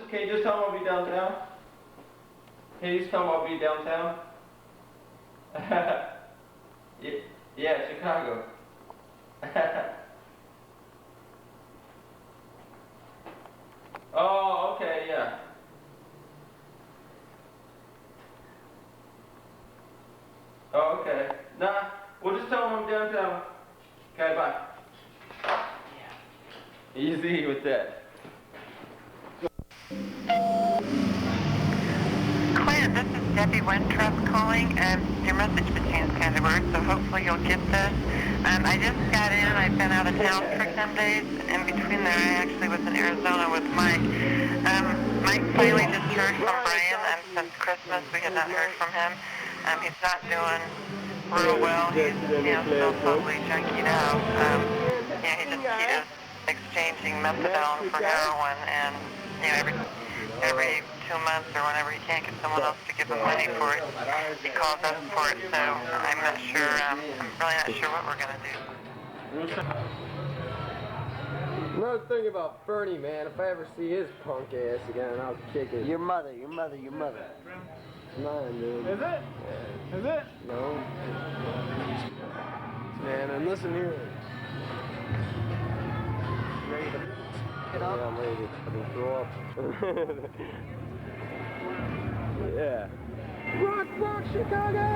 can you just tell him I'll be downtown? Can you just tell him I'll be downtown? Yeah, Chicago. Oh, okay, yeah. Oh, okay. Nah, we'll just tell him I'm downtown. Okay, bye. Yeah. Easy with that. Clint, this is Debbie Winthrop calling. Your message between kind of words, so hopefully you'll get this. I just got in. I've been out of town for 10 days. In between there, I actually was in Arizona with Mike. Mike finally just heard from Brian, and since Christmas we had not heard from him. He's not doing real well. He's still totally junkied out. He is exchanging methadone for heroin, and every 2 months or whenever he can't get someone else to give him money for it, he calls us for it. So I'm not sure. I'm really not sure what we're gonna do. Another thing about Bernie, man, if I ever see his punk ass again, I'll kick it. Your mother. It's mine, dude. Is it? Yeah. Is it? No. Man, and listen here. Ready to get up? Yeah, I'm ready to fucking throw up. Yeah. Rock, Chicago!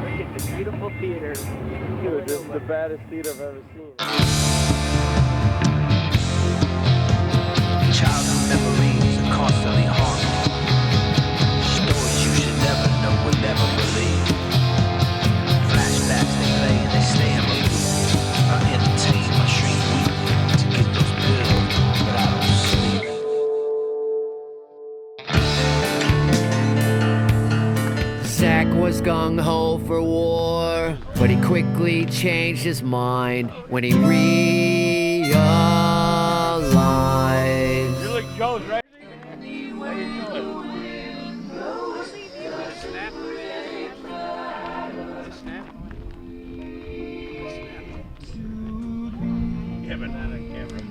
Look at the beautiful theater. Dude, this is the baddest theater I've ever seen. Childhood memories are constantly haunted. Stories you should never know will never believe. Flashbacks they play and they stay in my loop. I entertain my street weekly to get those bills, but I don't sleep. Zach was gung-ho for war, but he quickly changed his mind when he realized. You look Joe's right. How you doing? Snap? Snap? Yeah, but not on camera.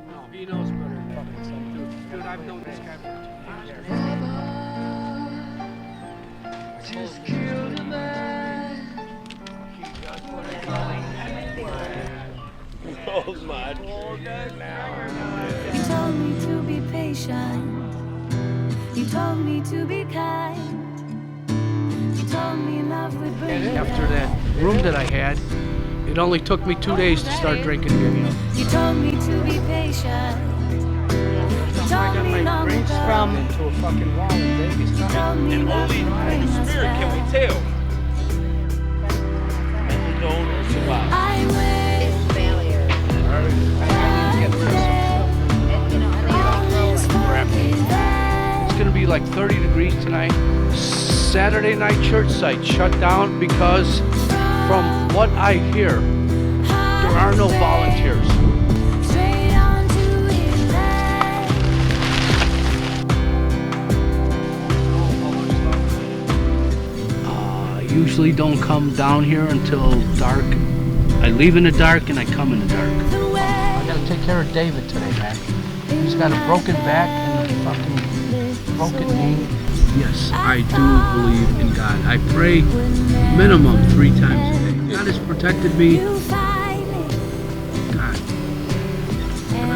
No, he knows better than fucking some dude. Dude, I've known this guy for 2 years. Just killed a man. Oh my God, now. You told me to be patient. You told me to be kind. You told me love would bring me After that room that I had, it only took me 2 days to start drinking again. You told me to be patient. You told me long ago. Into a fucking wall in Vegas. Told me love would bring us back. Can we tell? And you don't survive. I wish failure. It's going to be like 30 degrees tonight. Saturday night church site shut down because, from what I hear, there are no volunteers. straight on to his back. I usually don't come down here until dark. I leave in the dark and I come in the dark. I gotta take care of David today, man. He's got a broken back and a fucking broken knee. Yes, I do believe in God. I pray minimum 3 times a day. God has protected me. God.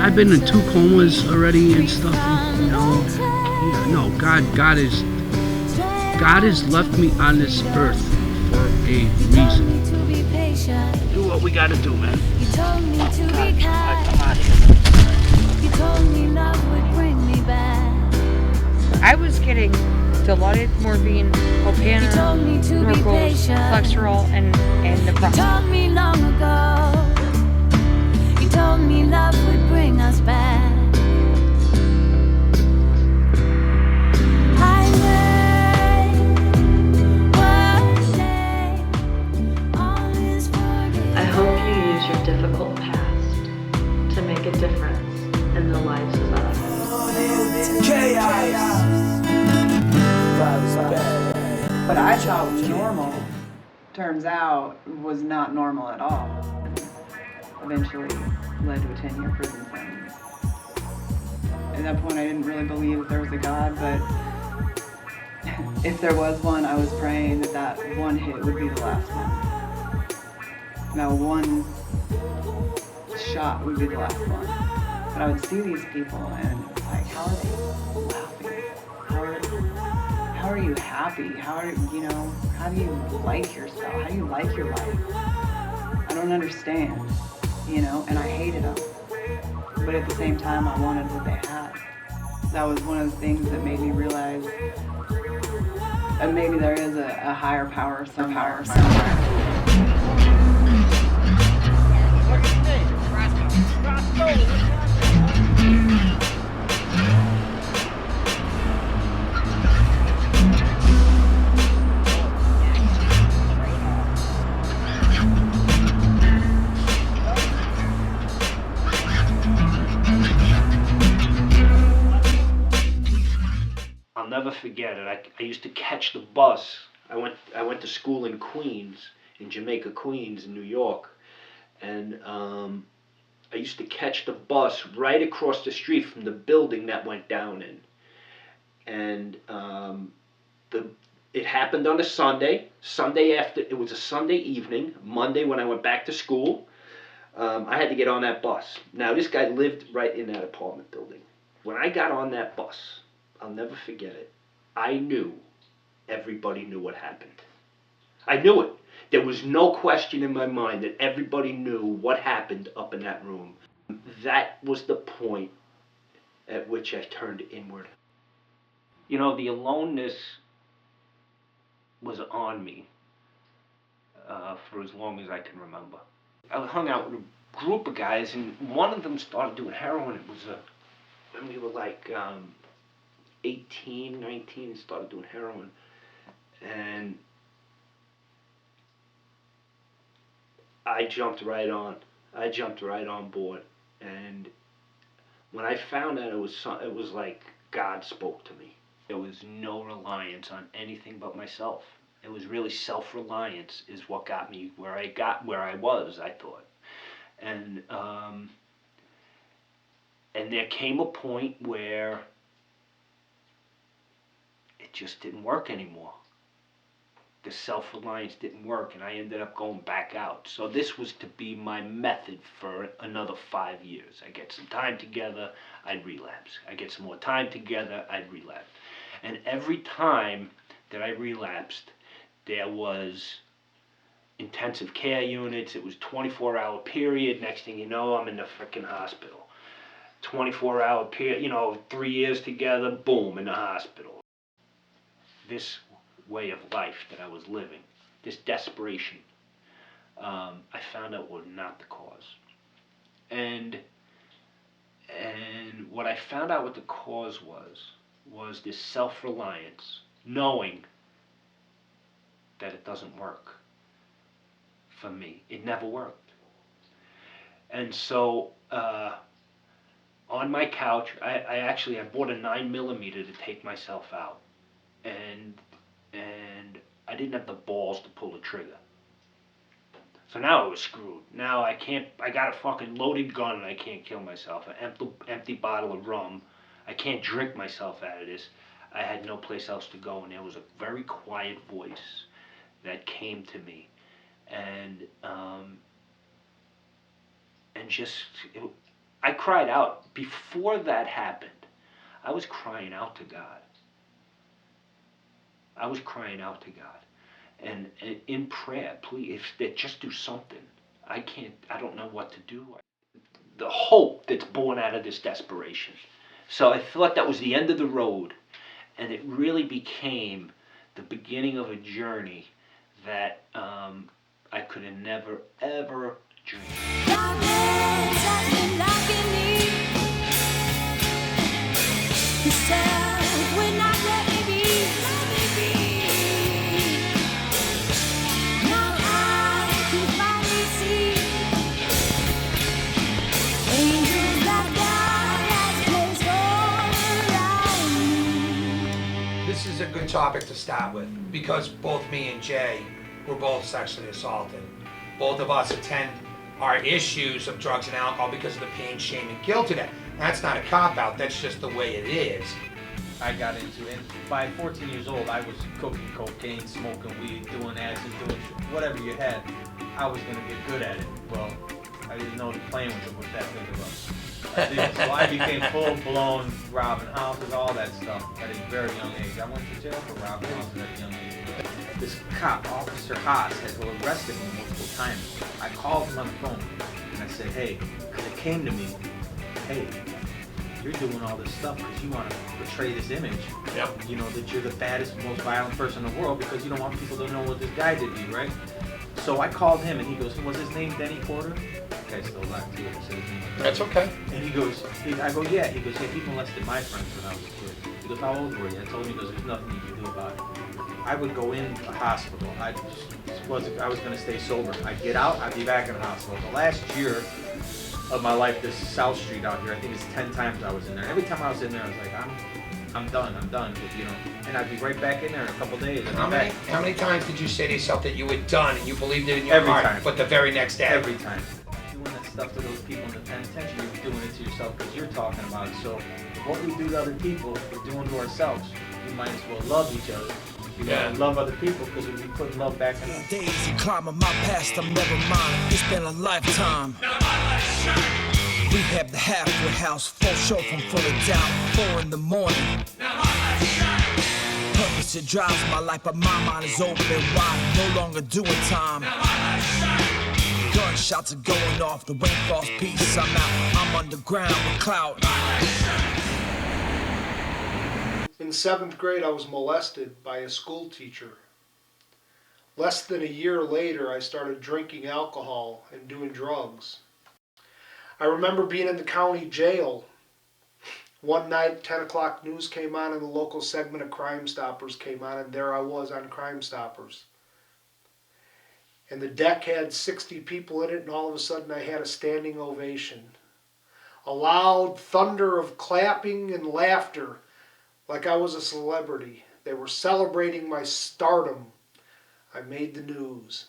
I've been in 2 comas already and stuff, you know. Yeah, no, God has left me on this earth for a reason. Do what we gotta do, man. You told me to be kind. Come on here. You told me love would bring me back. I was getting Dilaudid, morphine, You Opana, told me to be Norcos, patient. Flexerol, and You naproxen. told me long ago. You told me love would bring us back. I wait one day. All is forgiven. I hope you use your difficult past to make a difference in the lives of others. What I thought was normal, turns out was not normal at all. eventually led to a 10-year prison sentence. At that point, I didn't really believe that there was a God, but if there was one, I was praying that that one hit would be the last one. That one shot would be the last one. But I would see these people and it's like, how are they laughing? How are you happy? How do you like yourself? How do you like your life? I don't understand, and I hated them. But at the same time, I wanted what they had. That was one of the things that made me realize that maybe there is a higher power somewhere. I'll never forget it. I used to catch the bus. I went to school in Queens, in Jamaica, Queens, in New York, and I used to catch the bus right across the street from the building that went down in. And it happened on a Sunday. It was a Sunday evening. Monday when I went back to school, I had to get on that bus. Now this guy lived right in that apartment building. When I got on that bus, I'll never forget it. I knew everybody knew what happened. I knew it. There was no question in my mind that everybody knew what happened up in that room. That was the point at which I turned inward. The aloneness was on me for as long as I can remember. I hung out with a group of guys, and one of them started doing heroin. It was when we were like 18, 19, and started doing heroin. And I jumped right on board. And when I found out, it was like God spoke to me. There was no reliance on anything but myself. It was really self-reliance is what got me where I was, I thought. And there came a point where it just didn't work anymore. The self-reliance didn't work, and I ended up going back out. So this was to be my method for another 5 years. I get some time together, I'd relapse. I get some more time together, I'd relapse. And every time that I relapsed, there was intensive care units. It was 24-hour period. Next thing you know, I'm in the freaking hospital. 24-hour period, 3 years together, boom, in the hospital. This way of life that I was living, this desperation, I found out was not the cause. And what I found out what the cause was this self-reliance, knowing that it doesn't work for me. It never worked. And so on my couch, I bought a 9mm to take myself out. And I didn't have the balls to pull the trigger. So now I was screwed. Now I got a fucking loaded gun and I can't kill myself. An empty bottle of rum. I can't drink myself out of this. I had no place else to go, and there was a very quiet voice that came to me. I cried out. Before that happened, I was crying out to God. I was crying out to God, and in prayer, please, just do something. I don't know what to do. The hope that's born out of this desperation. So I thought that was the end of the road, and it really became the beginning of a journey that I could have never, ever dreamed. This is a good topic to start with because both me and Jay were both sexually assaulted. Both of us attend our issues of drugs and alcohol because of the pain, shame, and guilt of that. That's not a cop-out, that's just the way it is. I got into it. By 14 years old, I was cooking cocaine, smoking weed, doing acid, doing whatever you had. I was gonna get good at it. Well, I didn't know that playing with it was that big of a. So I became full-blown robbing houses, all that stuff at a very young age. I went to jail for robbing houses at a young age. This cop, Officer Haas, had arrested me multiple times. I called him on the phone and I said, hey, because it came to me, hey, you're doing all this stuff because you want to portray this image, you know, that you're the baddest, most violent person in the world because you don't want people to know what this guy did to you, right? So I called him and he goes, was his name Denny Porter? Okay, still alive too. I said his name. That's okay. And he goes, I go, yeah. He goes, yeah, he molested my friends when I was a kid. He goes, how old were you? I told him, he goes, there's nothing you can do about it. I would go in the hospital. I was going to stay sober. I'd get out, I'd be back in the hospital. The last year of my life, this South Street out here, I think it's 10 times I was in there. Every time I was in there, I was like, I'm done, you know. And I'd be right back in there in a couple days. How many times did you say to yourself that you were done and you believed it in your Every heart? time. But the very next day? Every time. Doing that stuff to those people in the penitentiary, you're doing it to yourself because you're talking about it. So what we do to other people, we're doing to ourselves. We might as well love each other. You know, love other people because we'll be putting love back in us. Days and climbing my past, I'm never mind. It's been a lifetime. Rehab the halfway house, full show from fully down, 4 in the morning. Purpose, it drives my life, but my mind is open wide, no longer doing time. Gunshots are going off, the rain falls, peace, I'm out, I'm underground with clout. In 7th grade, I was molested by a school teacher. Less than a year later, I started drinking alcohol and doing drugs. I remember being in the county jail. One night, 10 o'clock news came on and the local segment of Crime Stoppers came on, and there I was on Crime Stoppers. And the deck had 60 people in it, and all of a sudden I had a standing ovation. A loud thunder of clapping and laughter, like I was a celebrity. They were celebrating my stardom. I made the news.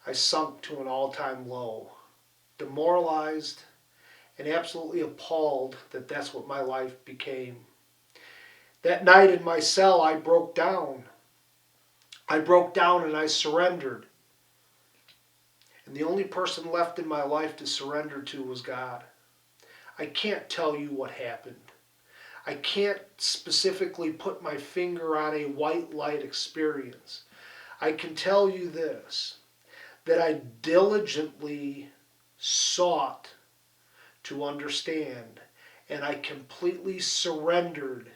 I sunk to an all-time low. Demoralized and absolutely appalled that that's what my life became. That night in my cell, I broke down. I broke down and I surrendered. And the only person left in my life to surrender to was God. I can't tell you what happened. I can't specifically put my finger on a white light experience. I can tell you this, that I diligently sought to understand, and I completely surrendered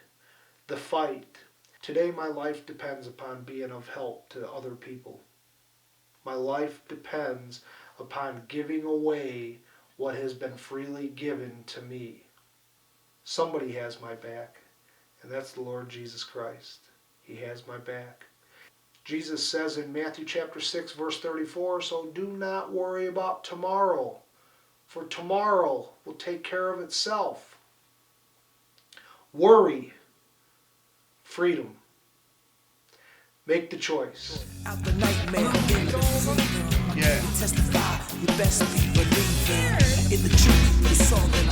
the fight. Today my life depends upon being of help to other people. My life depends upon giving away what has been freely given to me. Somebody has my back, and that's the Lord Jesus Christ. He has my back. Jesus says in Matthew chapter 6, verse 34, so do not worry about tomorrow, for tomorrow will take care of itself. Worry, freedom. Make the choice. Out the nightmare, yeah. Testify, you best be believing in the truth, the song that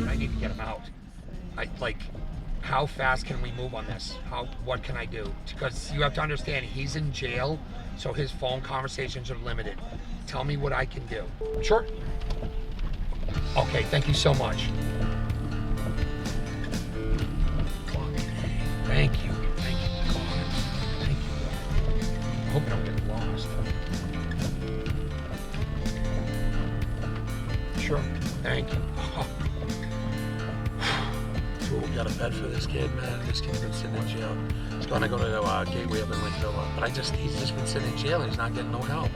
I need to get him out. How fast can we move on this? What can I do? Because you have to understand, he's in jail, so his phone conversations are limited. Tell me what I can do. Sure. Okay, thank you so much. Thank you. Thank you. Thank you. I hope I don't get lost. Sure. Thank you. So we got a bed for this kid, man. This kid's been sitting in jail. He's going to go to the gateway up in Lakeville. But he's just been sitting in jail and he's not getting no help.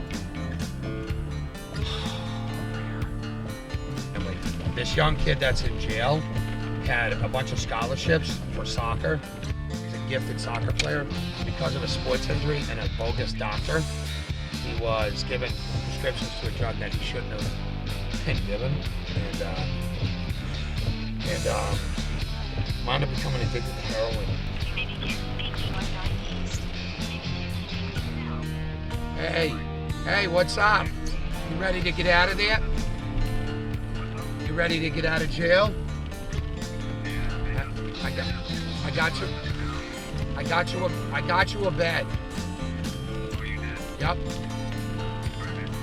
This young kid that's in jail had a bunch of scholarships for soccer. He's a gifted soccer player. Because of a sports injury and a bogus doctor, he was given prescriptions to a drug that he shouldn't have been given. And wound up becoming addicted to heroin. Hey, what's up? You ready to get out of there? You ready to get out of jail? I got you a bed. Yep.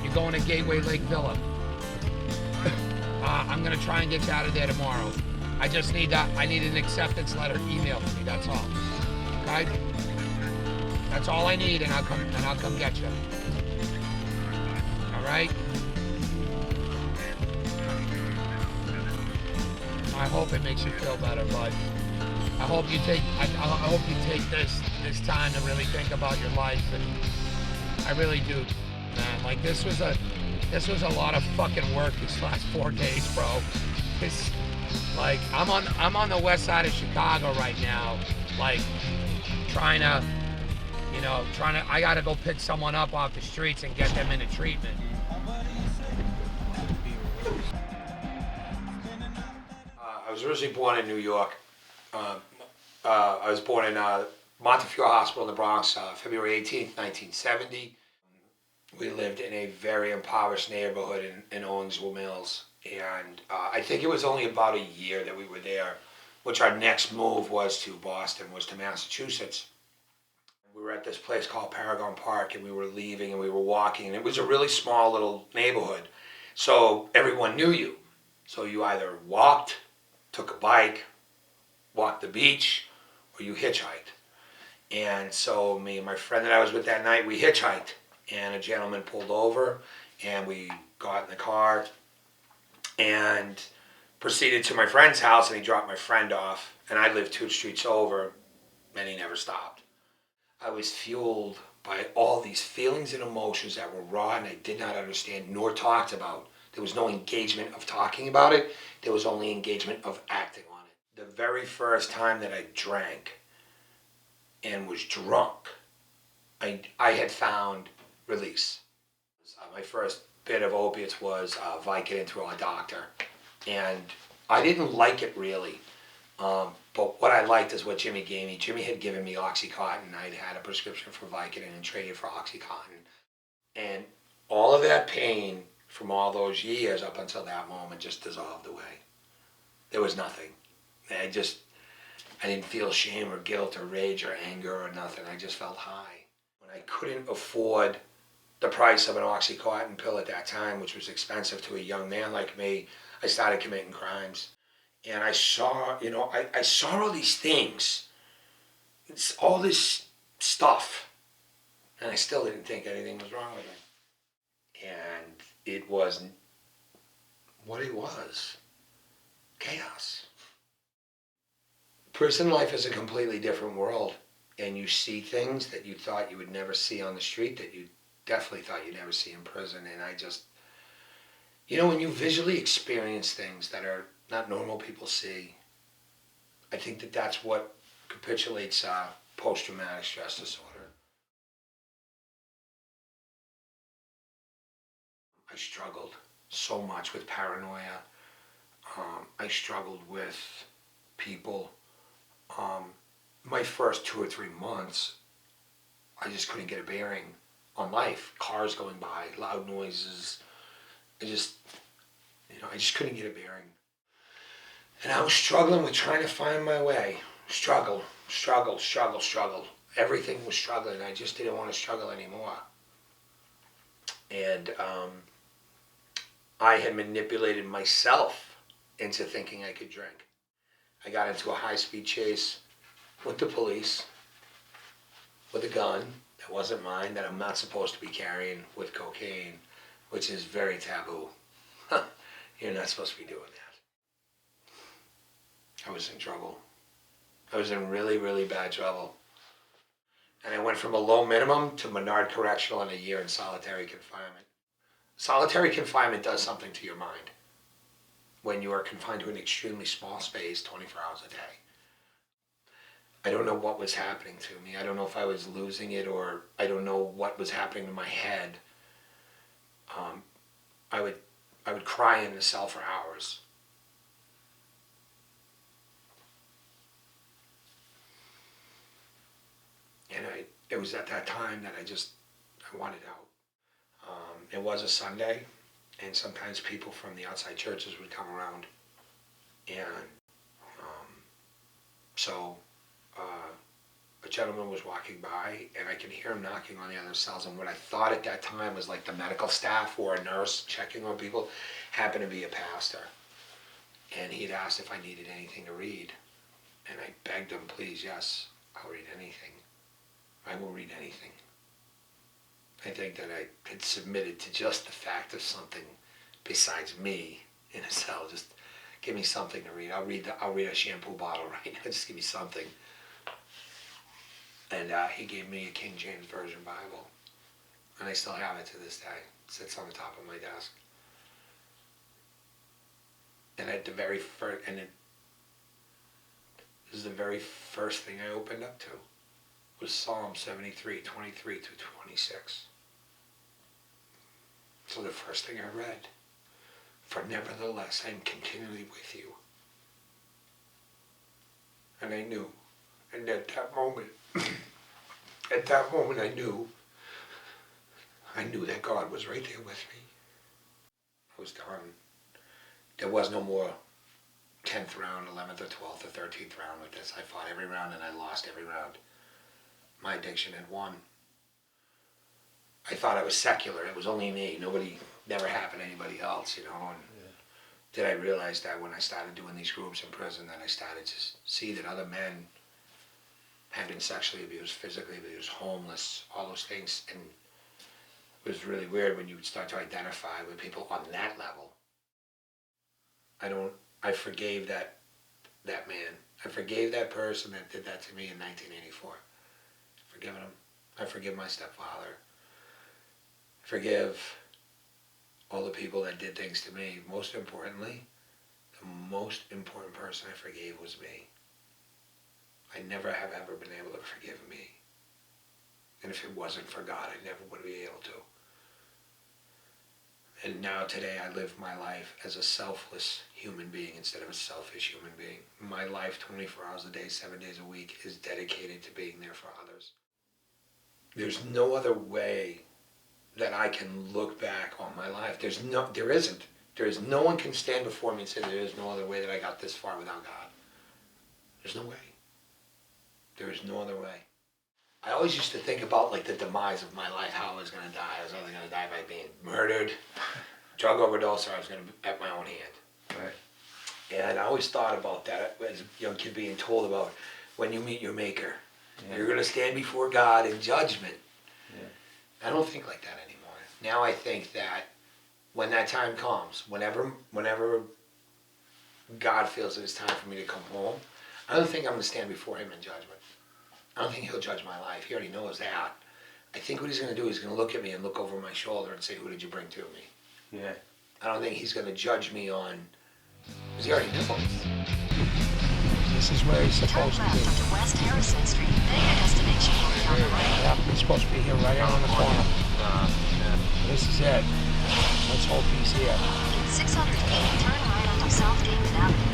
You're going to Gateway Lake Villa. I'm gonna try and get you out of there tomorrow. I just need I need an acceptance letter emailed to me, that's all. Okay? That's all I need, and I'll come get you. All right? I hope it makes you feel better, bud. I hope you take this time to really think about your life, and I really do, man. Like this was a lot of fucking work these last 4 days, bro. It's like I'm on the west side of Chicago right now, like trying to I gotta go pick someone up off the streets and get them into treatment. I was originally born in New York. I was born in Montefiore Hospital in the Bronx, February 18th, 1970. We lived in a very impoverished neighborhood in Owensville Mills. And I think it was only about a year that we were there, which our next move was to Boston, was to Massachusetts. We were at this place called Paragon Park, and we were leaving and we were walking, and it was a really small little neighborhood. So everyone knew you. So you either walked, took a bike, walked the beach, or you hitchhiked. And so me and my friend that I was with that night, we hitchhiked, and a gentleman pulled over, and we got in the car and proceeded to my friend's house, and he dropped my friend off, and I lived 2 streets over, and he never stopped. I was fueled by all these feelings and emotions that were raw and I did not understand nor talked about. There was no engagement of talking about it. There was only engagement of acting on it. The very first time that I drank and was drunk, I had found release. My first bit of opiates was Vicodin through a doctor. And I didn't like it really. But what I liked is what Jimmy gave me. Jimmy had given me Oxycontin. I'd had a prescription for Vicodin and traded for Oxycontin. And all of that pain from all those years up until that moment just dissolved away. There was nothing. I didn't feel shame or guilt or rage or anger or nothing. I just felt high. When I couldn't afford the price of an Oxycontin pill at that time, which was expensive to a young man like me, I started committing crimes. And I saw, I saw all these things, all this stuff, and I still didn't think anything was wrong with it. And it wasn't what it was, chaos. Prison life is a completely different world, and you see things that you thought you would never see on the street that you definitely thought you'd never see in prison. And I just, when you visually experience things that are not normal people see, I think that that's what capitulates post-traumatic stress disorder. I struggled so much with paranoia. I struggled with people. My first 2 or 3 months, I just couldn't get a bearing on life. Cars going by, loud noises. I just couldn't get a bearing. And I was struggling with trying to find my way. Struggle. Everything was struggling. I just didn't want to struggle anymore. And I had manipulated myself into thinking I could drink. I got into a high-speed chase with the police, with a gun that wasn't mine, that I'm not supposed to be carrying, with cocaine, which is very taboo. You're not supposed to be doing that. I was in trouble. I was in really, really bad trouble. And I went from a low minimum to Menard Correctional and a year in solitary confinement. Solitary confinement does something to your mind when you are confined to an extremely small space 24 hours a day. I don't know what was happening to me. I don't know if I was losing it, or I don't know what was happening in my head. I would cry in the cell for hours. And it was at that time that I wanted out. it was a Sunday, and sometimes people from the outside churches would come around, and so a gentleman was walking by, and I could hear him knocking on the other cells, and what I thought at that time was like the medical staff or a nurse checking on people, happened to be a pastor, and he'd asked if I needed anything to read, and I begged him, please, yes, I'll read anything. I will read anything. I think that I had submitted to just the fact of something besides me in a cell. Just give me something to read. I'll read a shampoo bottle right now. Just give me something. And he gave me a King James Version Bible, and I still have it to this day. It sits on the top of my desk. And at the very first, this is the very first thing I opened up to, was Psalm 73, 23 to 26. So the first thing I read, for nevertheless I am continually with you. And I knew, and at that moment I knew that God was right there with me. I was done. There was no more 10th round, 11th or 12th or 13th round with this. I fought every round and I lost every round. My addiction had won. I thought I was secular. It was only me. Never happened to anybody else, you know. And did I realize that when I started doing these groups in prison, that I started to see that other men had been sexually abused, physically abused, homeless, all those things. And it was really weird when you would start to identify with people on that level. I forgave that man. I forgave that person that did that to me in 1984. Forgiven him. I forgive my stepfather. I forgive all the people that did things to me. Most importantly, the most important person I forgave was me. I never have ever been able to forgive me. And if it wasn't for God, I never would be able to. And now today I live my life as a selfless human being instead of a selfish human being. My life 24 hours a day, 7 days a week is dedicated to being there for others. There's no other way that I can look back on my life. There isn't. No one can stand before me and say there is no other way that I got this far without God. There's no way. There is no other way. I always used to think about like the demise of my life, how I was gonna die. I was either gonna die by being murdered, drug overdose, or I was gonna be at my own hand. Right. And I always thought about that as a young kid being told about when you meet your maker. Yeah. You're gonna stand before God in judgment. Yeah. I don't think like that anymore. Now I think that when that time comes, whenever God feels that it's time for me to come home, I don't think I'm gonna stand before him in judgment. I don't think he'll judge my life. He already knows that. I think what he's going to do, he's going to look at me and look over my shoulder and say, who did you bring to me? Yeah. I don't think he's going to judge me on, because he already knows. This is where he's supposed to be. Turn left onto West Harrison Street, then your destination will be on the right. Yeah, he's supposed to be here right around the corner. This is it. Let's hope he's here. In 600 feet, turn right onto South David Avenue.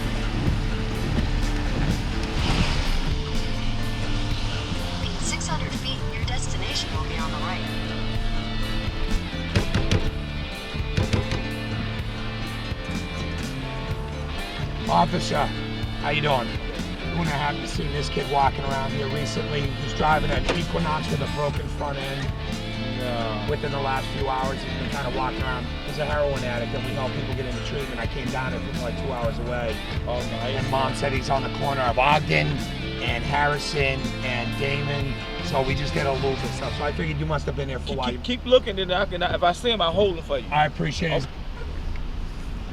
In 600 feet, your destination will be on the right. Officer, how you doing? You wouldn't have happened to see this kid walking around here recently. He's driving an Equinox with a broken front end. Within the last few hours, he's been kind of walking around. He's a heroin addict, and we help people get into treatment. I came down here from like 2 hours away. Oh, nice. And Mom said he's on the corner of Ogden and Harrison and Damon. So we just did a loop and stuff. So I figured you must have been there for a while. Keep looking, and if I see him, I'll hold him for you. I appreciate it.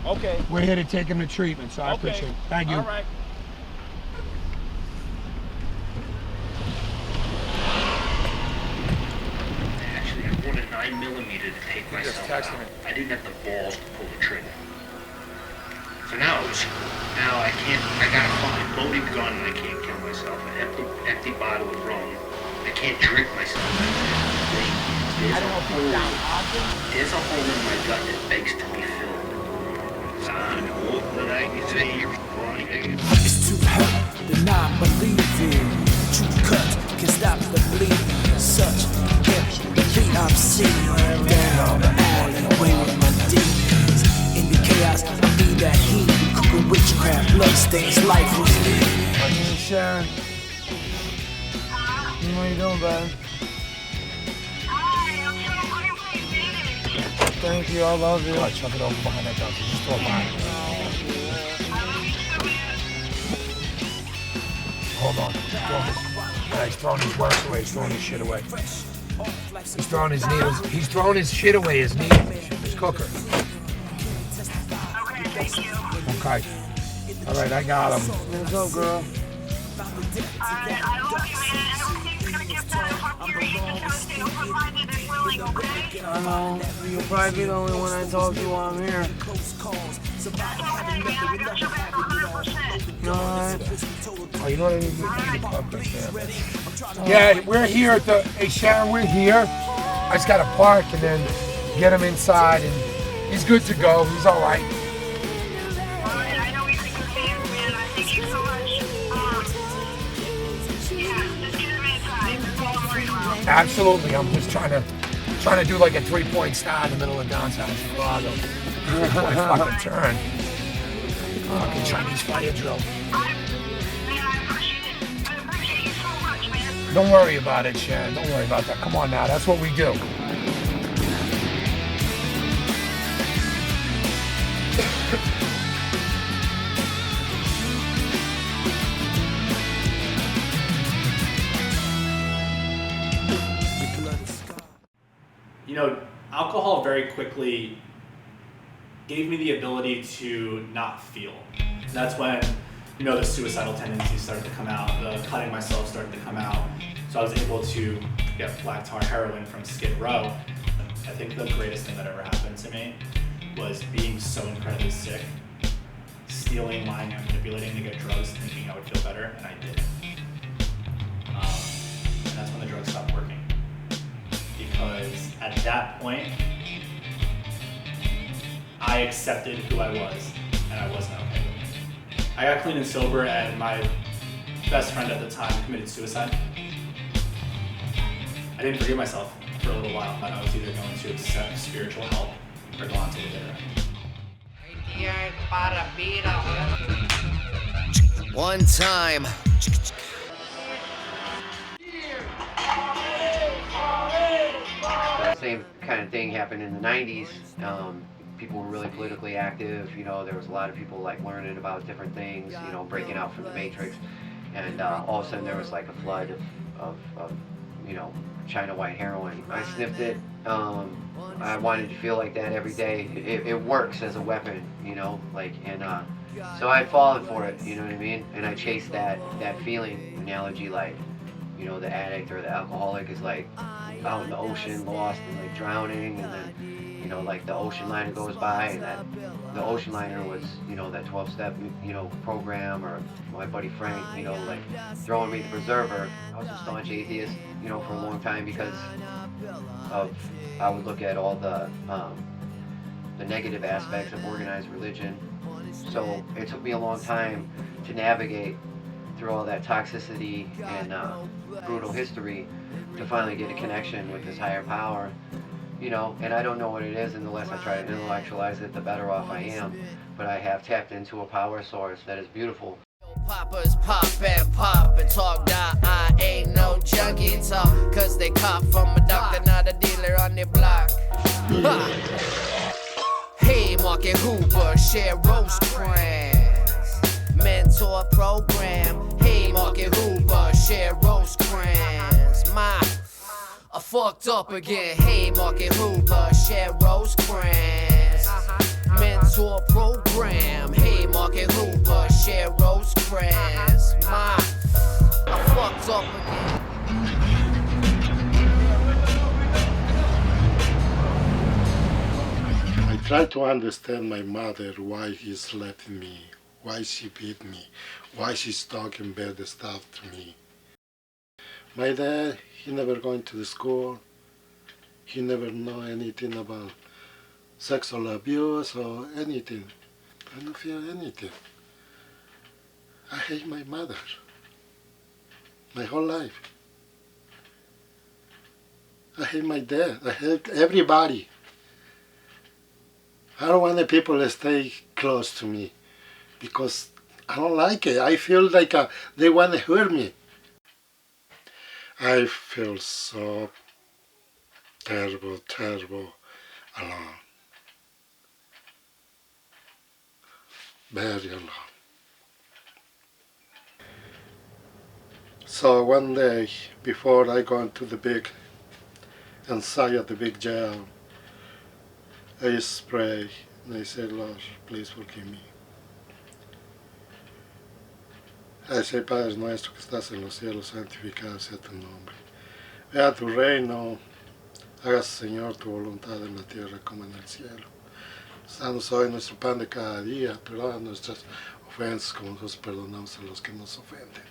Okay. We're here to take him to treatment, so I appreciate it. Thank you. All right. Actually, I bought a 9mm to take myself out. I didn't have the balls to pull the trigger. So now I got a fucking loaded gun and I can't kill myself. An empty bottle of rum. I can't drink myself. There's a hole in my gut that begs to be filled. It's too hurt to not believe in. True cuts can stop the bleeding. Such empty I'm sitting down the alley. gas. I be that heat, cooking witchcraft, bloodstains, life was me. Sharon. What are you doing, babe? Thank you, I love you. I'll chuck it over behind that dumpster. Just throw it behind. Hold on. He's throwing his work away. He's throwing his shit away. He's throwing his needles. He's throwing his shit away, his needles. His cooker. Okay. All right, I got him. What's up, girl? I know. You'll probably be the only one I talk to while I'm here. Alright. Oh, you know what I mean? Yeah, we're here at the. Hey, Sharon, we're here. I just got to park and then get him inside, and he's good to go. He's all right. Absolutely, I'm just trying to do like a 3-point start in the middle of downtown Chicago. 3-point fucking turn. Fucking Chinese fire drill. Don't worry about it, Sharon. Don't worry about that. Come on now, that's what we do. You know, alcohol very quickly gave me the ability to not feel. That's when, you know, the suicidal tendencies started to come out, the cutting myself started to come out. So I was able to get black tar heroin from Skid Row. I think the greatest thing that ever happened to me was being so incredibly sick, stealing, lying, and manipulating to get drugs, thinking I would feel better, and I didn't. And that's when the drugs stopped working. Because at that point, I accepted who I was, and I wasn't okay with it. I got clean and sober, and my best friend at the time committed suicide. I didn't forgive myself for a little while, but I was either going to accept spiritual help or go on to the bitter end. One time. The same kind of thing happened in the 90s. People were really politically active. You know, there was a lot of people like learning about different things, you know, breaking out from the matrix. And all of a sudden there was like a flood of you know, China white heroin. I sniffed it. I wanted to feel like that every day. It works as a weapon, you know, like, and so I'd fallen for it, you know what I mean? And I chased that feeling. Analogy, like, you know, the addict or the alcoholic is like out in the ocean, lost and like drowning, and then, you know, like the ocean liner goes by, and that the ocean liner was, you know, that 12-step, you know, program, or my buddy Frank, you know, like throwing me the preserver. I was a staunch atheist, you know, for a long time because of, I would look at all the negative aspects of organized religion. So it took me a long time to navigate through all that toxicity and brutal history to finally get a connection with this higher power, you know, and I don't know what it is, and the less I try to intellectualize it, the better off I am. But I have tapped into a power source that is beautiful. Poppers pop and talk now. I ain't no junkie talk, cause they cop from a doctor, not a dealer on the block. Hey, Market Hooper, share roast crayons. Mentor program. Hey, Market Hooper, share roast crayons. I fucked up again. Hey, Market Hooper, share roast crayons. Mentor program. Hey, Market Hooper, share roast crayons. I fucked up again. I try to understand my mother, why he's letting me, why she beat me, why she's talking bad stuff to me. My dad, he never going to the school. He never know anything about sexual abuse or anything. I don't feel anything. I hate my mother. My whole life. I hate my dad. I hate everybody. I don't want the people to stay close to me because I don't like it. I feel like they want to hurt me. I feel so terrible, terrible alone. Very alone. So one day, before I go into the big, inside of the big jail, I just pray and I say, Lord, please forgive me. I say, Padre nuestro que estás en los cielos, santificado sea tu nombre. Vea tu reino, hágase Señor tu voluntad en la tierra como en el cielo. Danos hoy nuestro pan de cada día, perdona nuestras ofensas como nosotros perdonamos a los que nos ofenden.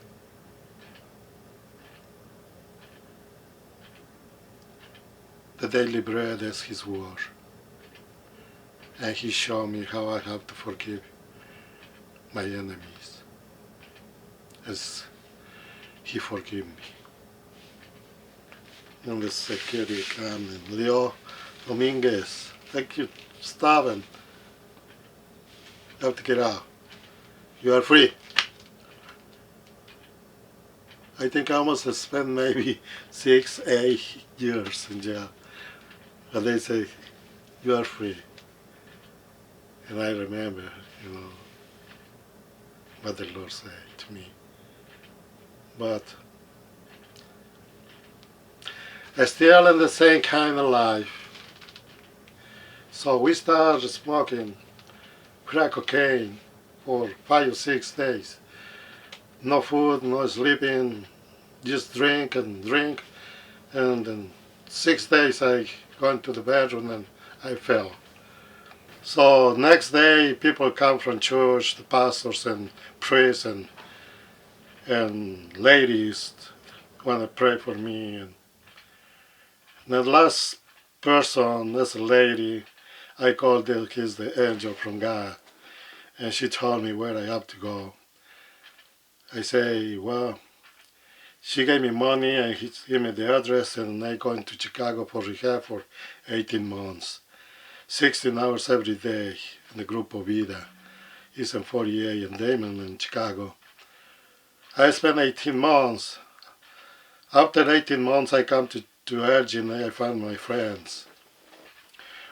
The daily bread is His word. And He showed me how I have to forgive my enemies. As He forgave me. And the security came and Leo Dominguez, thank you, Steven. You have to get out. You are free. I think I almost spent maybe 6-8 years in jail. But they say, you are free. And I remember, what the Lord said to me. But I'm still in the same kind of life. So we started smoking crack cocaine for 5 or 6 days. No food, no sleeping, just drink and drink. And in 6 days I went to the bedroom and I fell. So next day people come from church, the pastors and priests and ladies want to pray for me. And the last person, this lady, I called her, he's the angel from God. And she told me where I have to go. I say, well, she gave me money and he gave me the address and I going to Chicago for rehab for 18 months. 16 hours every day in the Grupo Vida. It's in 48 and Damon in Chicago. I spent 18 months. After 18 months I come to Elgin and I found my friends.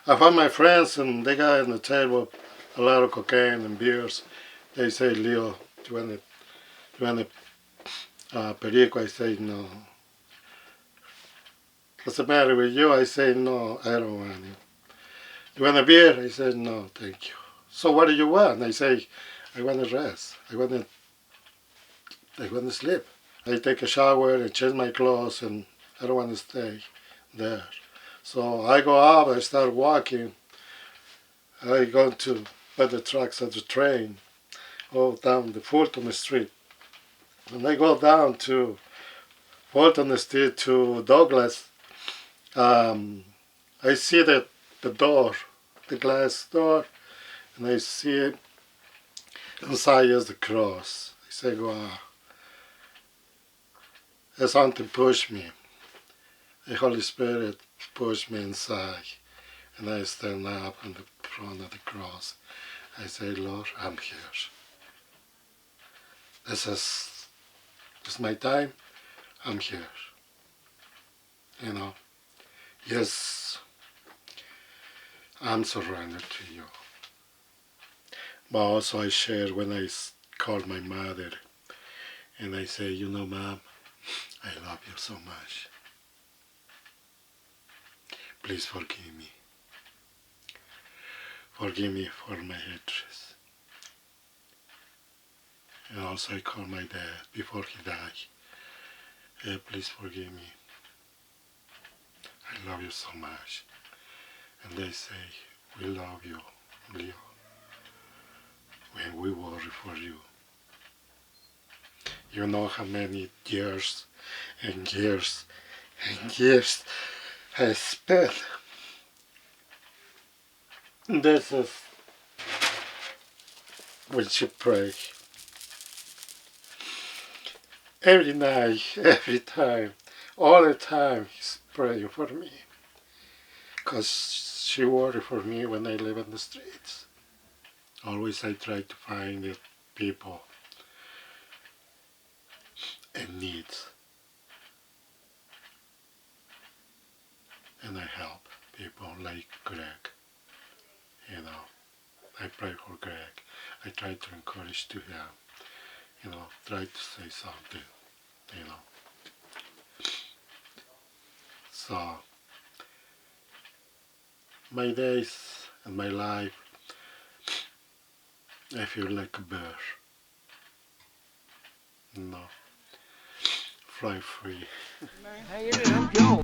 I found my friends and they got on the table a lot of cocaine and beers. They say, Leo, do you want a perico? I say, no. What's the matter with you? I say, no, I don't want it. You want a beer? I said, no, thank you. So what do you want? I say, I want to rest. I want to sleep. I take a shower and change my clothes and I don't want to stay there. So I go out, I start walking. I go to put the trucks at the train, go down the Fulton Street. When I go down to Fulton Street to Douglas, I see the door, the glass door, and I see inside is the cross. I say, wow. There's something pushed me. The Holy Spirit pushed me inside. And I stand up in the front of the cross. I say, Lord, I'm here. This is my time. I'm here. Yes, I'm surrendered to you. But also I share when I called my mother and I say, Mom, I love you so much. Please forgive me. Forgive me for my hatred. And also I called my dad before he died. Hey, please forgive me. I love you so much. And they say, we love you, Leo. When we worry for you. You know how many years and years and years I spent. This is when she pray. Every night, every time, all the time he's praying for me. because she worried for me when I live in the streets. Always I try to find the people in needs, and I help people like Greg. You know, I pray for Greg. I try to encourage to him. You know, try to say something. You know, so my days and my life, I feel like a bird. You know, fly free. Hey, I'm Joe.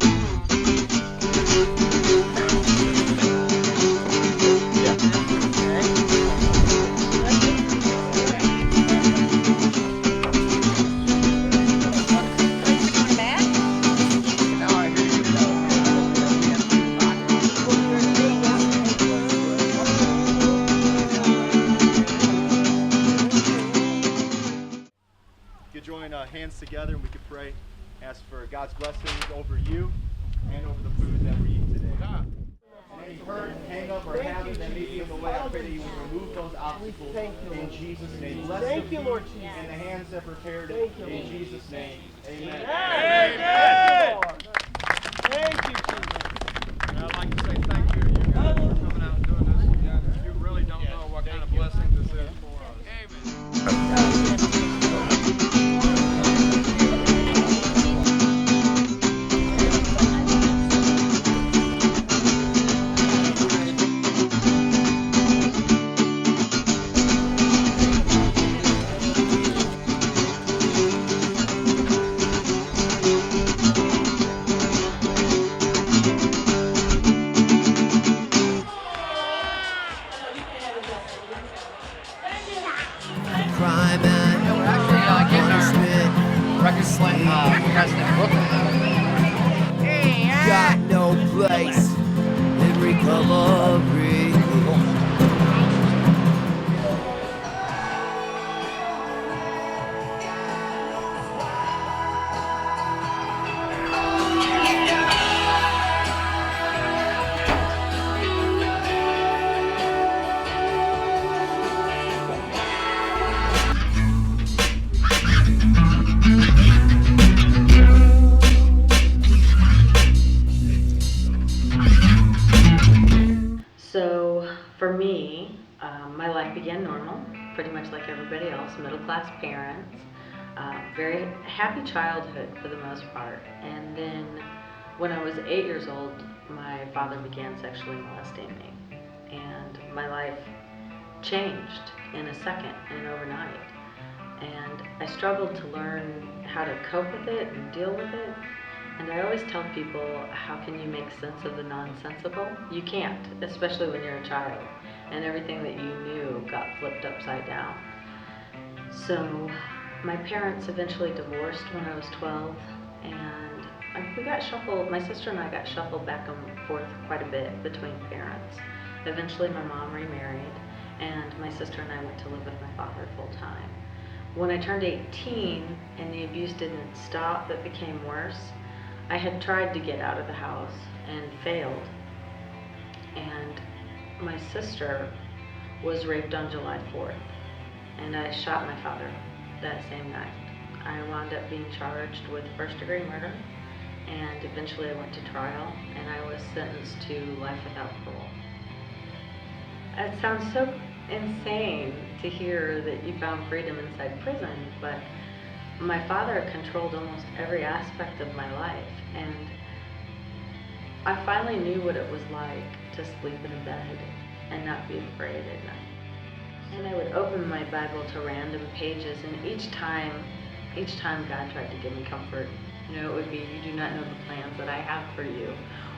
You could join hands together and we could pray, ask for God's blessings over you and over the food that we eat today. Any hurt, hang up, or habit that may be in the way, I pray that you would remove those obstacles in Jesus' name. Bless the food and the hands that prepared it in Jesus' name. Amen. Amen. Thank you, Jesus. And I'd like to say thank you to you guys for coming out and doing this. You really don't know what kind of blessing this is for us. Got no place in recovery. So for me, my life began normal, pretty much like everybody else, middle-class parents, very happy childhood for the most part. And then when I was 8 years old, my father began sexually molesting me. And my life changed in a second and overnight. And I struggled to learn how to cope with it and deal with it. And I always tell people, how can you make sense of the nonsensical? You can't, especially when you're a child, and everything that you knew got flipped upside down. So my parents eventually divorced when I was 12, and we got shuffled, my sister and I got shuffled back and forth quite a bit between parents. Eventually my mom remarried, and my sister and I went to live with my father full time. When I turned 18 and the abuse didn't stop but became worse, I had tried to get out of the house and failed. And my sister was raped on July 4th, and I shot my father that same night. I wound up being charged with first-degree murder, and eventually I went to trial, and I was sentenced to life without parole. It sounds so insane to hear that you found freedom inside prison, but my father controlled almost every aspect of my life, and I finally knew what it was like to sleep in a bed and not be afraid at night. And I would open my Bible to random pages, and each time God tried to give me comfort. You know, it would be, you do not know the plans that I have for you,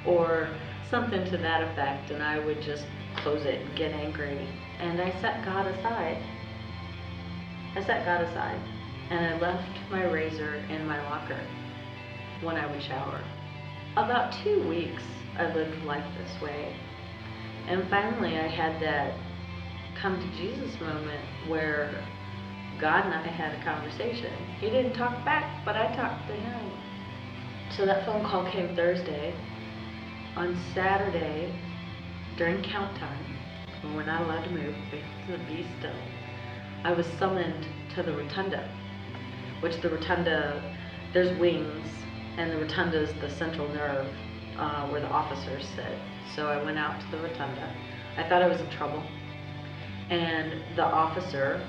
or something to that effect, and I would just close it and get angry. And I set God aside. And I left my razor in my locker when I would shower. About 2 weeks I lived life this way. And finally I had that come to Jesus moment where God and I had a conversation. He didn't talk back, but I talked to him. So that phone call came Thursday, On Saturday, during count time, when we're not allowed to move, we have to be still, I was summoned to the rotunda, which the rotunda, there's wings, and the rotunda is the central nerve where the officers sit. So I went out to the rotunda. I thought I was in trouble, and the officer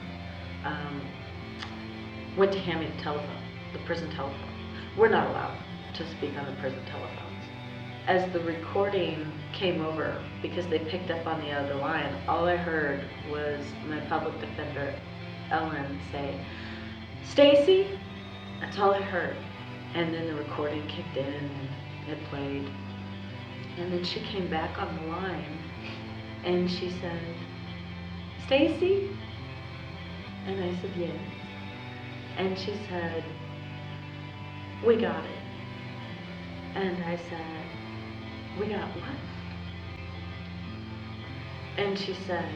went to hand me the telephone, the prison telephone. We're not allowed to speak on the prison telephones. As the recording came over, because they picked up on the other line, all I heard was my public defender, Ellen, say, "Stacy?" That's all I heard. And then the recording kicked in and it played. And then she came back on the line and she said, "Stacy?" And I said, "Yes." And she said, "We got it." And I said, "We got what?" And she said,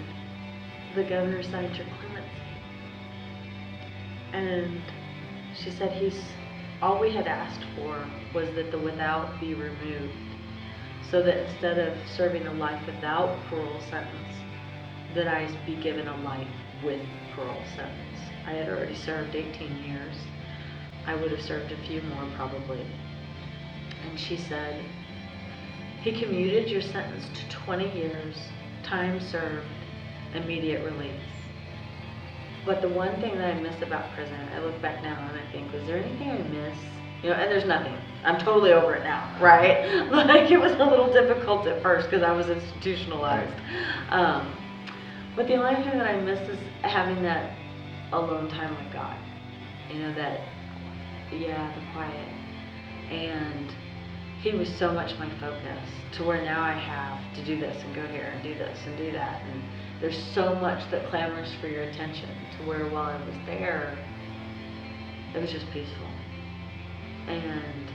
"The governor signed your clemency." And she said all we had asked for was that the without be removed, so that instead of serving a life without parole sentence, that I be given a life with parole sentence. I had already served 18 years. I would have served a few more probably. And she said, "He commuted your sentence to 20 years, time served, immediate release." But the one thing that I miss about prison, I look back now and I think, was there anything I miss? You know, and there's nothing. I'm totally over it now, right? Like, it was a little difficult at first because I was institutionalized. But the only thing that I miss is having that alone time with God. You know, the quiet. And He was so much my focus, to where now I have to do this and go here and do this and do that. And there's so much that clamors for your attention, to where while I was there, it was just peaceful. And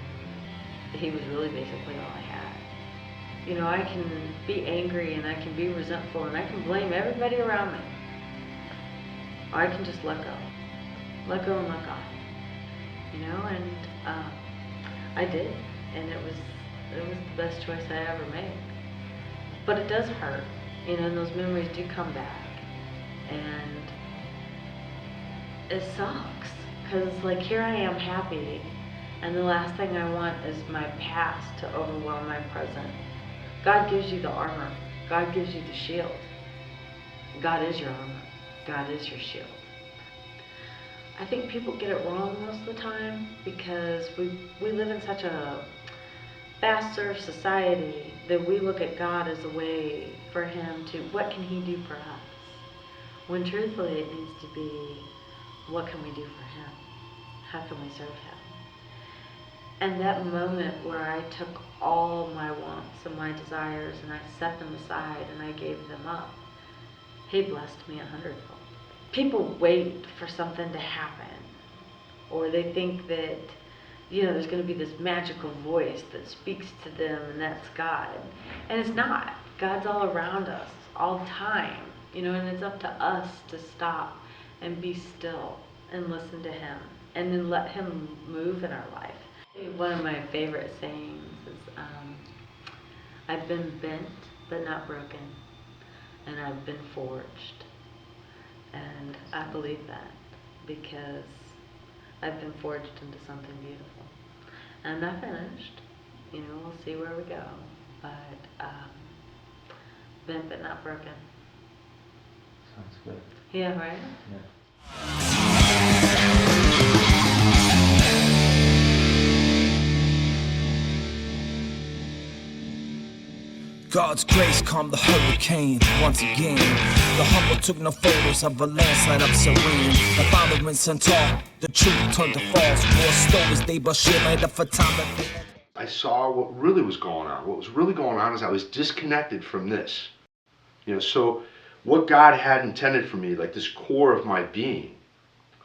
He was really basically all I had. You know, I can be angry and I can be resentful and I can blame everybody around me. Or I can just let go. Let go and let God. You know, and I did. And it was the best choice I ever made. But it does hurt. You know, and those memories do come back. And it sucks. Because, like, here I am happy. And the last thing I want is my past to overwhelm my present. God gives you the armor. God gives you the shield. God is your armor. God is your shield. I think people get it wrong most of the time because we live in such a fast-served society that we look at God as a way for Him to, what can He do for us? When truthfully it needs to be, what can we do for Him? How can we serve Him? And that moment where I took all my wants and my desires and I set them aside and I gave them up, He blessed me 100-fold. People wait for something to happen, or they think that, you know, there's going to be this magical voice that speaks to them and that's God. And it's not. God's all around us, all the time, you know, and it's up to us to stop and be still and listen to Him and then let Him move in our life. One of my favorite sayings is, I've been bent but not broken, and I've been forged. And I believe that because I've been forged into something beautiful. And I'm not finished. You know, we'll see where we go. But bent but not broken. Sounds good. Yeah, right? Yeah. God's grace calmed the hurricane once again. The humble took no photos of a landslide up serene. The father in Centaur, the truth turned to false. More stories they but shit made up for time. I saw what really was going on. What was really going on is I was disconnected from this. You know, so what God had intended for me, like this core of my being,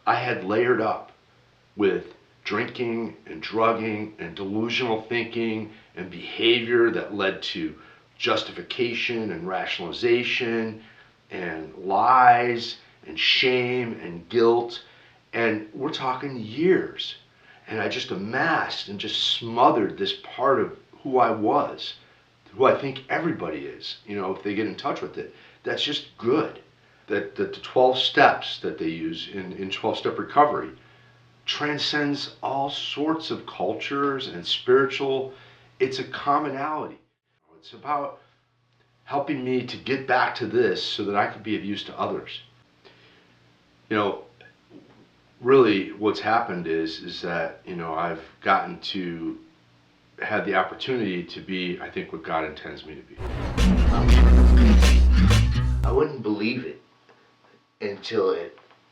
I had layered up with drinking and drugging and delusional thinking and behavior that led to justification and rationalization and lies and shame and guilt. And we're talking years. And I just amassed and just smothered this part of who I was who I think everybody is, if they get in touch with it. That's just good. That the 12 steps that they use in 12-step recovery transcends all sorts of cultures and spiritual. It's a commonality. It's about helping me to get back to this so that I could be of use to others. Really what's happened is that, I've gotten to have the opportunity to be, I think, what God intends me to be. I wouldn't believe it until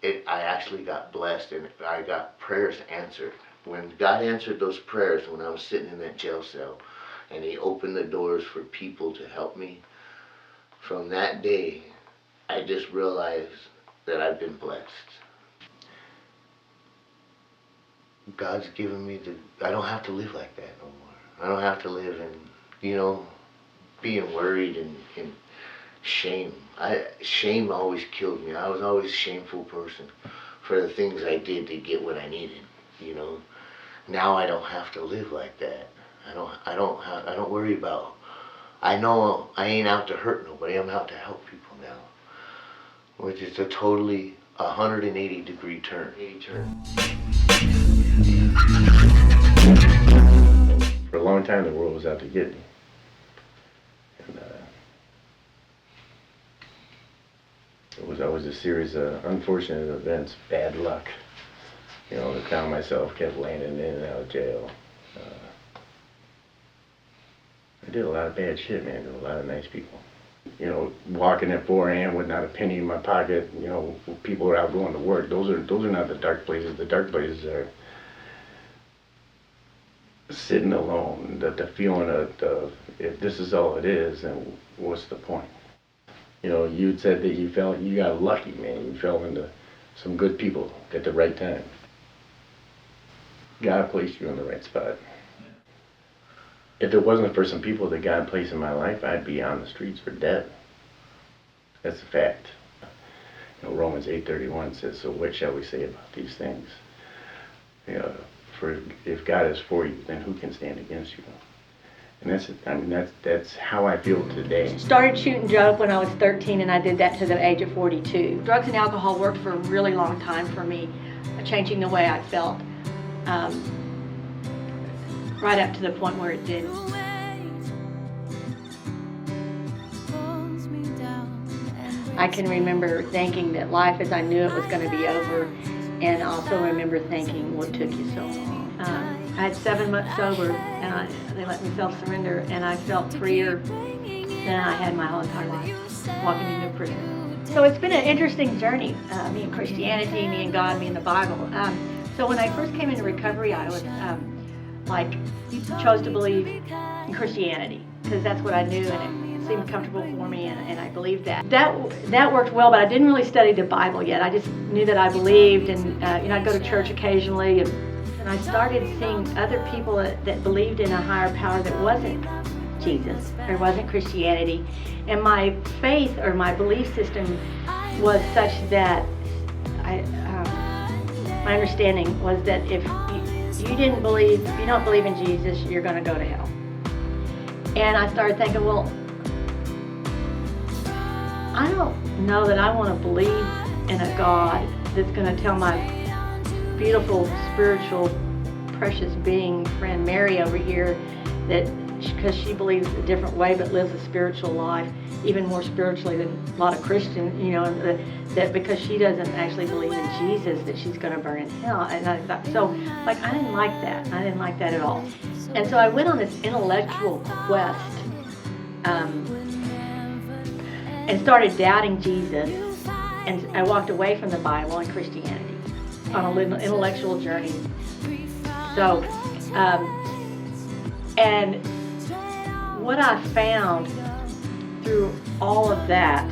I actually got blessed and I got prayers answered. When God answered those prayers when I was sitting in that jail cell and he opened the doors for people to help me, from that day I just realized that I've been blessed. God's given me I don't have to live like that no more. I don't have to live in, being worried and shame. Shame always killed me. I was always a shameful person for the things I did to get what I needed. Now I don't have to live like that. I don't worry about. I know I ain't out to hurt nobody. I'm out to help people now, which is a totally 180-degree turn. For a long time, the world was out to get me. And, it was always a series of unfortunate events, bad luck. I found myself kept landing in and out of jail. I did a lot of bad shit, man, to a lot of nice people. Walking at 4 a.m. with not a penny in my pocket, people are out going to work. Those are not the dark places. The dark places are sitting alone, the feeling of if this is all it is, then what's the point? You'd said that you got lucky, man. You fell into some good people at the right time. God placed you in the right spot. If it wasn't for some people that God placed in my life, I'd be on the streets for dead. That's a fact. Romans 8:31 says, so what shall we say about these things? For if God is for you, then who can stand against you? And that's how I feel today. Started shooting dope when I was 13, and I did that to the age of 42. Drugs and alcohol worked for a really long time for me, changing the way I felt, right up to the point where it didn't. I can remember thinking that life as I knew it was going to be over, and also remember thinking, what took you so long? I had 7 months sober, and they let me self-surrender, and I felt freer than I had my whole entire life, walking into prison. So it's been an interesting journey, me and Christianity, me and God, me and the Bible. So when I first came into recovery, I was chose to believe in Christianity, because that's what I knew, and it seemed comfortable for me, and I believed that. That worked well, but I didn't really study the Bible yet. I just knew that I believed, and I'd go to church occasionally, and I started seeing other people that believed in a higher power that wasn't Jesus, or wasn't Christianity, and my faith or my belief system was such that my understanding was that if you don't believe in Jesus, you're going to go to hell. And I started thinking, well, I don't know that I want to believe in a God that's going to tell my beautiful, spiritual, precious being friend Mary over here that because she believes a different way but lives a spiritual life, even more spiritually than a lot of Christians, that because she doesn't actually believe in Jesus, that she's going to burn in hell. And I thought, I didn't like that. I didn't like that at all. And so I went on this intellectual quest and started doubting Jesus, and I walked away from the Bible and Christianity on an intellectual journey. So, and what I found through all of that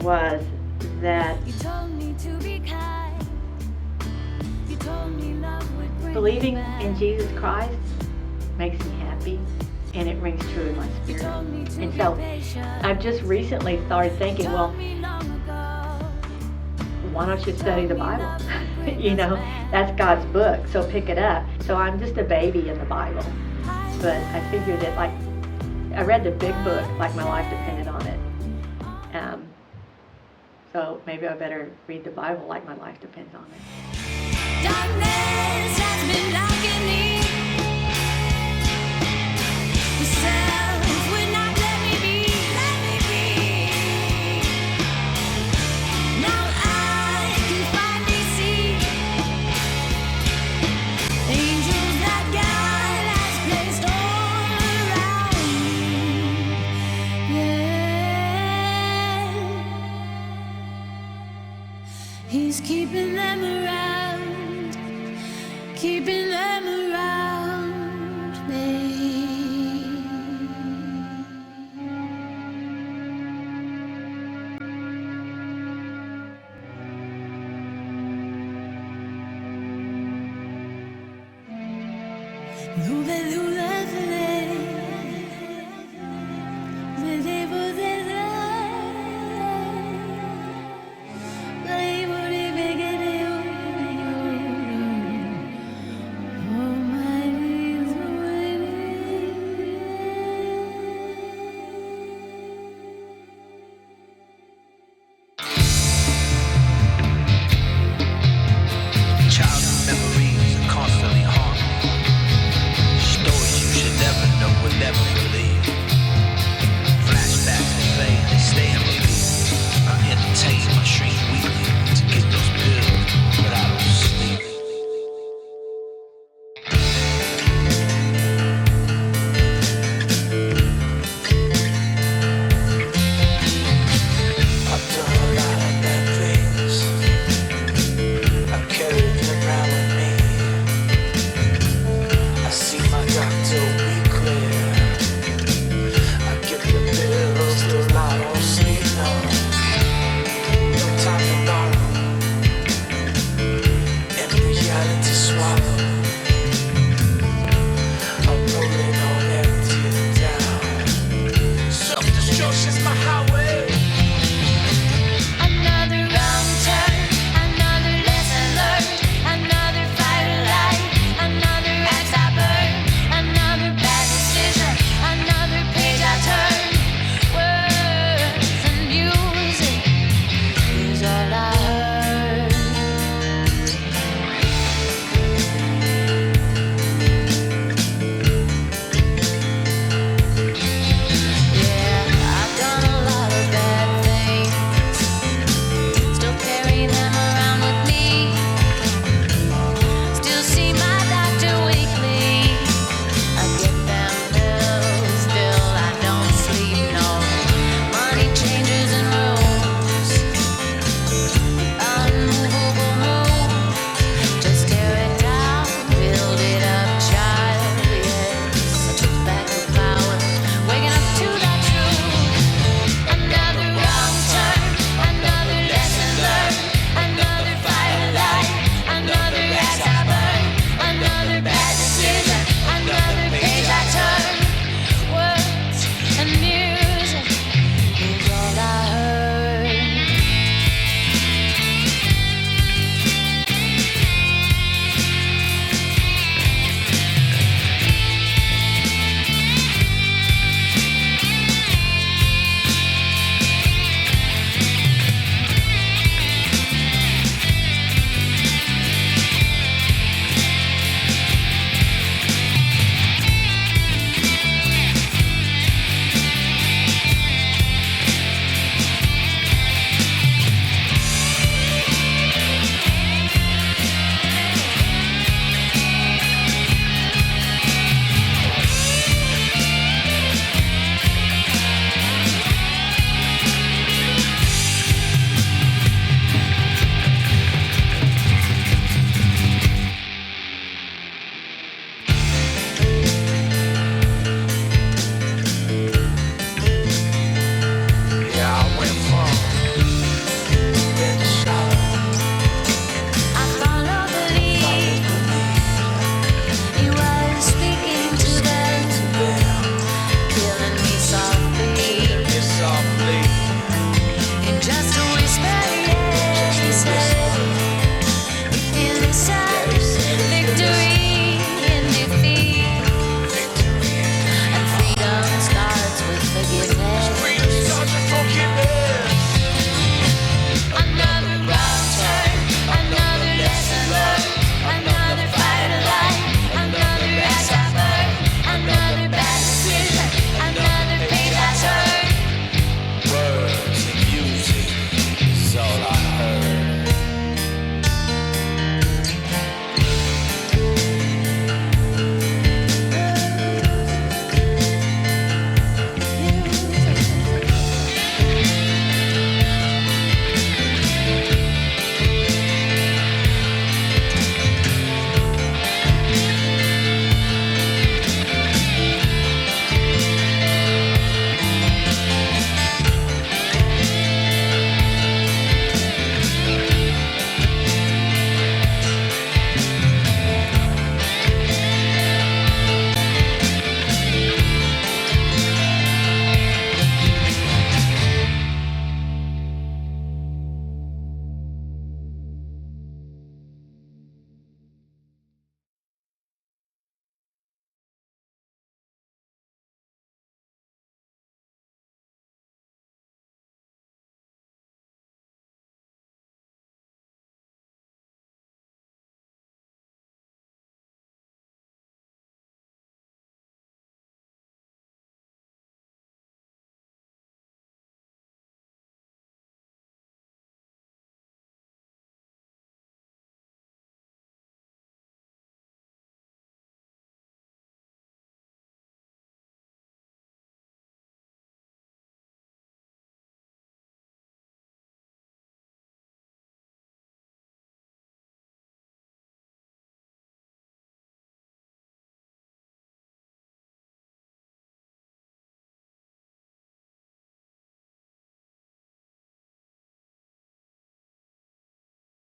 was that believing in Jesus Christ makes me happy, and it rings true in my spirit. And so I've just recently started thinking, well, why don't you study the Bible? That's God's book, so pick it up. So I'm just a baby in the Bible. But I figured that I read the big book like my life depended on it. So maybe I better read the Bible like my life depends on it. Darkness has been blocking me. The self would not let me be. Now I can finally see angels that God has placed all around me. Yeah. He's keeping them around, keeping